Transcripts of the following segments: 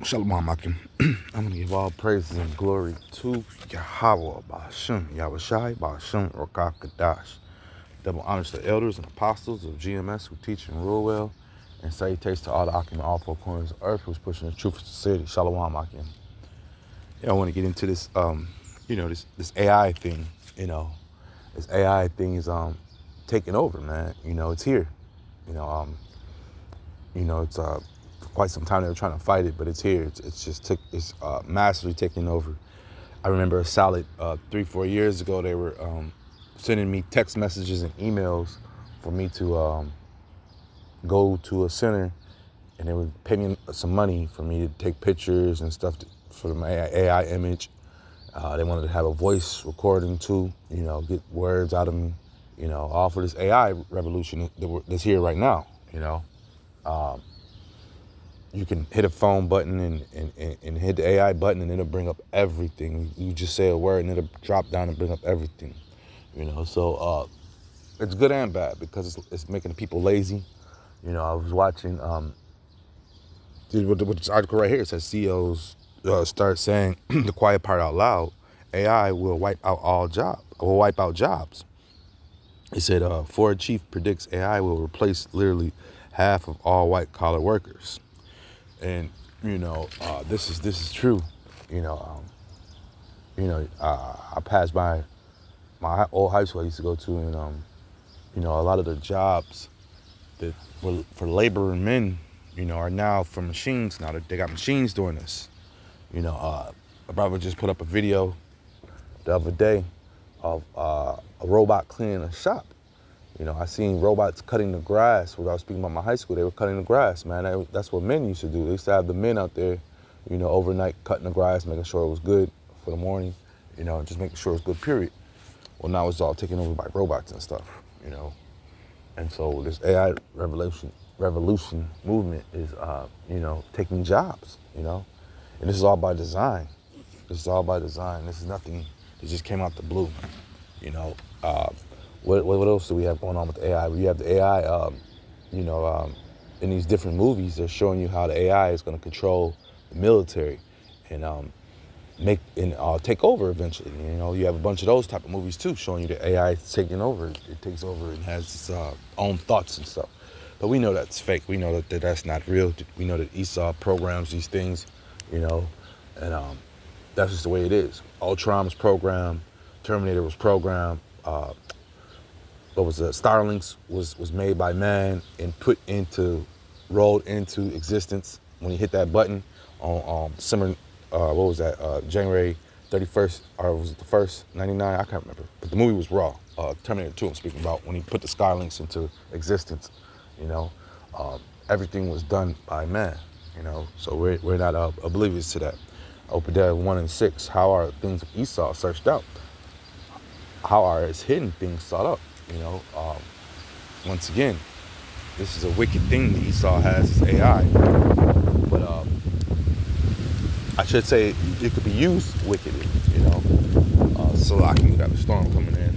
Shalom, Akim. I'm going to give all praises and glory to Yahweh, Ba'ashem, Yahushai, Ba'ashem, Rokah Kadash. Double honors to the elders and apostles of GMS who teach and rule well, and salutations to all the Akim in all four corners of earth who's pushing the truth of sincerity. Shalom, Akim. Yeah, I want to get into this, this AI thing. This AI thing is taking over, man. It's here. You know, um, it's for quite some time they were trying to fight it, but it's here. It's massively taking over. I remember a solid 3-4 years ago, they were sending me text messages and emails for me to go to a center, and they would pay me some money for me to take pictures and stuff for my AI image. They wanted to have a voice recording too, get words out of me, all for this AI revolution that's here right now, You can hit a phone button and hit the AI button and it'll bring up everything. You just say a word and it'll drop down and bring up everything, So it's good and bad because it's making people lazy. I was watching with this article right here. It says CEOs start saying the quiet part out loud. AI will wipe out jobs. It said Ford chief predicts AI will replace literally half of all white collar workers. And this is true. I passed by my old high school I used to go to, and a lot of the jobs that were for laboring men, are now for machines. Now they got machines doing this. My brother just put up a video the other day of a robot cleaning a shop. I seen robots cutting the grass. When I was speaking about my high school, they were cutting the grass, man. That's what men used to do. They used to have the men out there, overnight cutting the grass, making sure it was good for the morning, just making sure it was good, period. Well, now it's all taken over by robots and stuff, And so this AI revolution movement is, taking jobs, And this is all by design. This is nothing that just came out the blue, What else do we have going on with AI? We have the AI, in these different movies, they're showing you how the AI is going to control the military and take over eventually. You have a bunch of those type of movies too, showing you the AI is taking over. It takes over and has its own thoughts and stuff. But we know that's fake. We know that that's not real. We know that Esau programs these things, and that's just the way it is. Ultron was programmed. Terminator was programmed. Starlinks was made by man and rolled into existence when he hit that button on December, January 31st, or was it the 1st, 99? I can't remember. But the movie was raw. Terminator 2 I'm speaking about, when he put the Starlinks into existence, everything was done by man, So we're not oblivious to that. Obadiah 1 and 6, how are things of Esau searched out? How are his hidden things sought up? Once again, this is a wicked thing that Esau has, is AI. But I should say it could be used wickedly, So we got a storm coming in.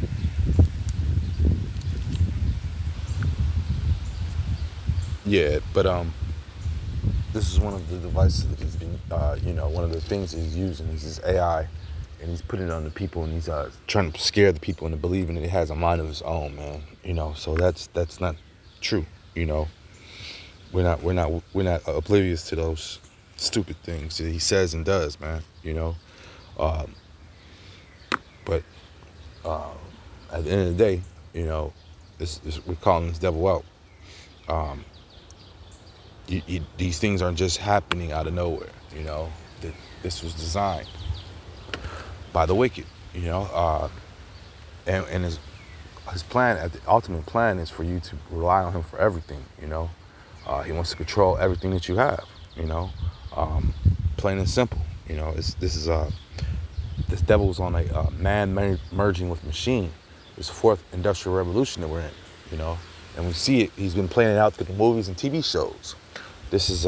Yeah, but this is one of the devices that he's been, one of the things that he's using is this AI. And he's putting it on the people, and he's trying to scare the people into believing that it has a mind of its own, man. So that's not true. We're not oblivious to those stupid things that he says and does, man. But at the end of the day, we're calling this devil out. These things aren't just happening out of nowhere. That this was designed by the wicked, and his plan, the ultimate plan, is for you to rely on him for everything. He wants to control everything that you have. Plain and simple. This devil's on a man merging with machine. This fourth industrial revolution that we're in. And we see it. He's been playing it out through the movies and TV shows. This is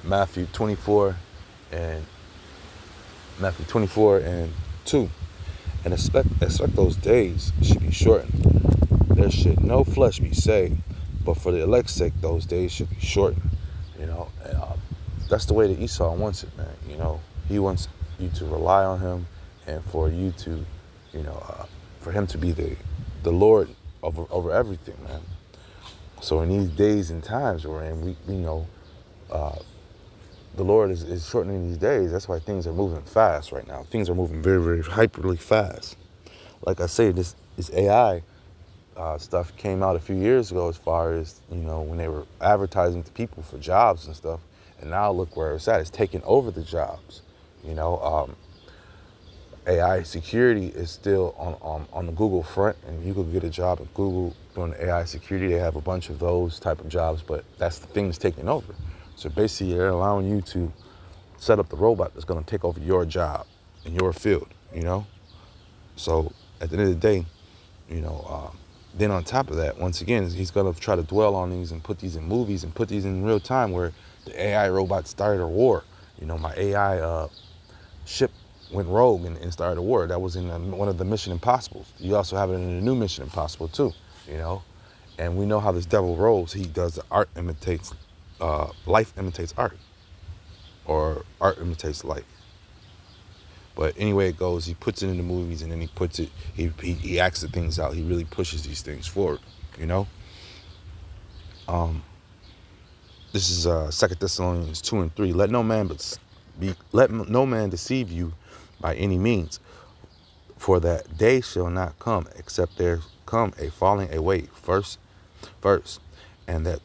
Matthew 24 and 2. And expect those days should be shortened. There should no flesh be saved, but for the elect's sake, those days should be shortened. And that's the way that Esau wants it, man. He wants you to rely on him, and for you to, for him to be the Lord over everything, man. So in these days and times we're in, we know the Lord is shortening these days. That's why things are moving fast right now. Things are moving very, very hyperly fast. Like I say, this AI stuff came out a few years ago, as far as, when they were advertising to people for jobs and stuff. And now look where it's at. It's taking over the jobs. AI security is still on the Google front, and you could get a job at Google doing AI security. They have a bunch of those type of jobs, but that's the thing that's taking over. So basically, they're allowing you to set up the robot that's going to take over your job in your field. So at the end of the day, then on top of that, once again, he's going to try to dwell on these and put these in movies and put these in real time, where the AI robot started a war. My AI ship went rogue and started a war. That was in one of the Mission Impossibles. You also have it in the new Mission Impossible too, And we know how this devil rolls. He does the life imitates art, or art imitates life. But anyway it goes, he puts it in the movies, and then he acts the things out. He really pushes these things forward, This is 2 Thessalonians 2:3. Let no man deceive you by any means, for that day shall not come except there come a falling away first, and that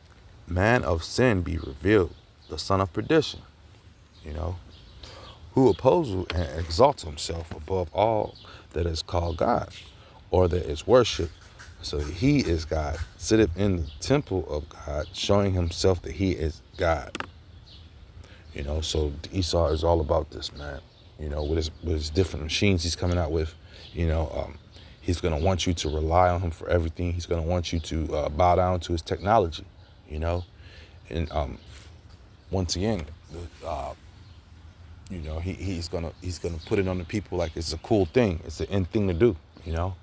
man of sin be revealed, the son of perdition, who opposes and exalts himself above all that is called God, or that is worshipped, so that he is God, sitteth in the temple of God, showing himself that he is God. So Esau is all about this, man. With his different machines he's coming out with, he's going to want you to rely on him for everything. He's going to want you to bow down to his technology, And once again, he's gonna put it on the people like it's a cool thing. It's an end thing to do, and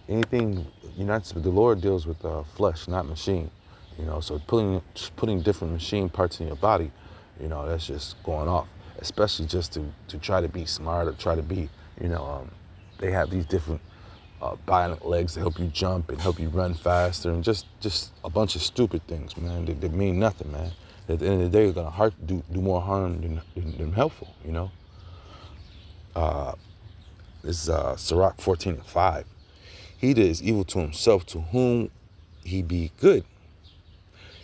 anything the Lord deals with flesh, not machine. So putting different machine parts in your body, that's just going off. Especially just to try to be smart, or try to be, they have these different bionic legs to help you jump and help you run faster, and just a bunch of stupid things, man. They mean nothing, man. At the end of the day, they're gonna do more harm than helpful, This is Sirach 14:5. He that is evil to himself, to whom he be good,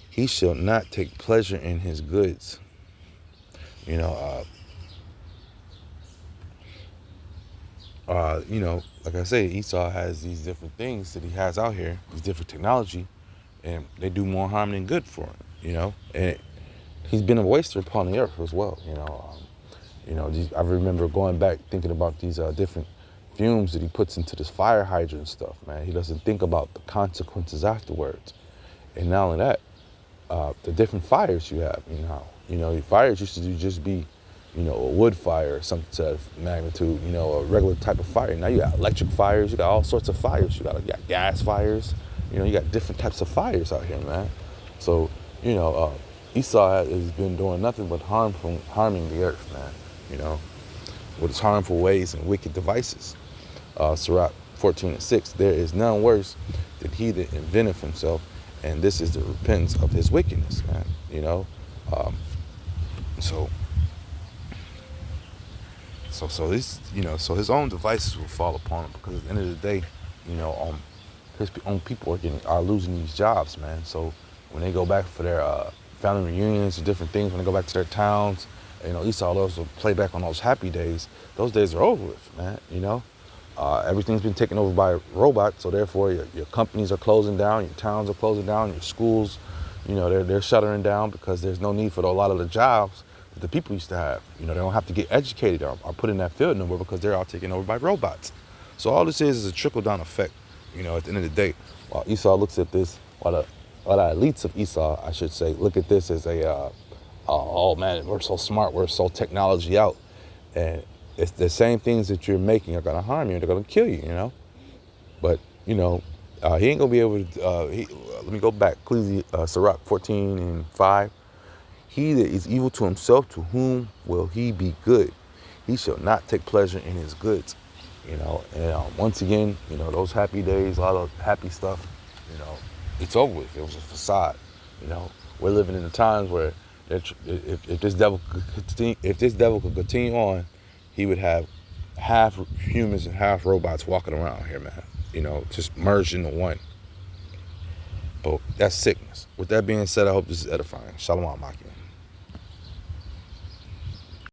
he shall not take pleasure in his goods. Like I say, Esau has these different things that he has out here, these different technology, and they do more harm than good for him, And he's been a waster upon the earth as well, I remember going back thinking about these different fumes that he puts into this fire hydrant stuff, man. He doesn't think about the consequences afterwards. And not only that, the different fires you have, fires used to just be, a wood fire or something to that magnitude, a regular type of fire. Now you got electric fires, you got all sorts of fires. You got gas fires, you got different types of fires out here, man. So, Esau has been doing nothing but harming the earth, man, with his harmful ways and wicked devices. Sirach 14:6, there is none worse than he that inventeth himself, and this is the repentance of his wickedness, man, So this, so his own devices will fall upon him, because at the end of the day, his own people are losing these jobs, man. So when they go back for their family reunions and different things, when they go back to their towns, Esau loves to play back on those happy days. Those days are over with, man. Everything's been taken over by robots, so therefore your companies are closing down, your towns are closing down, your schools, they're shuttering down, because there's no need for a lot of the jobs that the people used to have. They don't have to get educated or put in that field no more, because they're all taken over by robots. So all this is a trickle-down effect, at the end of the day. While Esau looks at this, while the elites of Esau, I should say, look at this as oh man, we're so smart, we're so technology out. And it's the same things that you're making are going to harm you, they're going to kill you, But, he ain't going to be able to, Let me go back. Sirach 14:5. He that is evil to himself, to whom will he be good? He shall not take pleasure in his goods. And once again, those happy days, all the happy stuff, it's over with. It was a facade. We're living in the times where if this devil could continue on, he would have half humans and half robots walking around here, man. Just merged into one. But that's sickness. With that being said, I hope this is edifying. Shalom, Makim.